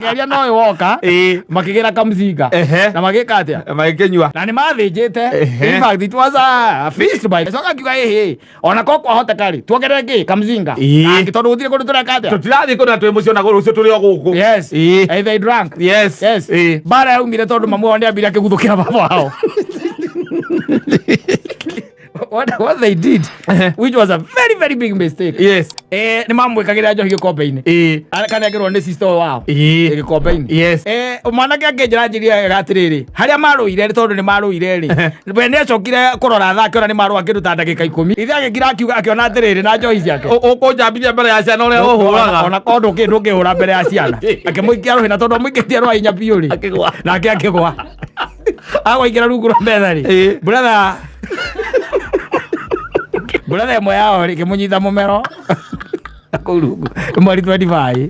Ngeria no woka makigira kamzinga na magika atia magikenyua na ni mathijite. In fact it was a feast by soka kiuga ona ko kwa hota kali tuongerere ki kamzinga na tondu uthire kundu tureka atia tutirathi kuna twi mucio na rucio turi o guku. Yes, they drank. Yes, bara yaumire tondu mamu wao ndiambire akiguthukira baba wao. What they did, which was a very very big mistake. Yes, ni mamwikagira njohi gikombe-ini akanegirwo ni sister wao gikombe-ini. Yes, mwanake akinjira njiria gatiriri haria maruire tondu ni maruire ri bene acokire kurora thake ona ni maru akiruta ndagika 10 ithe agigira akiuga akiona atiriri na njohi ciake ukunjambithia mbere ya ciana uria uhuraga ona kondu ngihura mbere ya ciana akimuikia ruhi na tondu muikitie rwa inya biu ri nake akigwa agwaikira rungu rwa metha ri brother ĩmwe yao rĩ kĩmũnyita mũmero kũu rungu mweri 25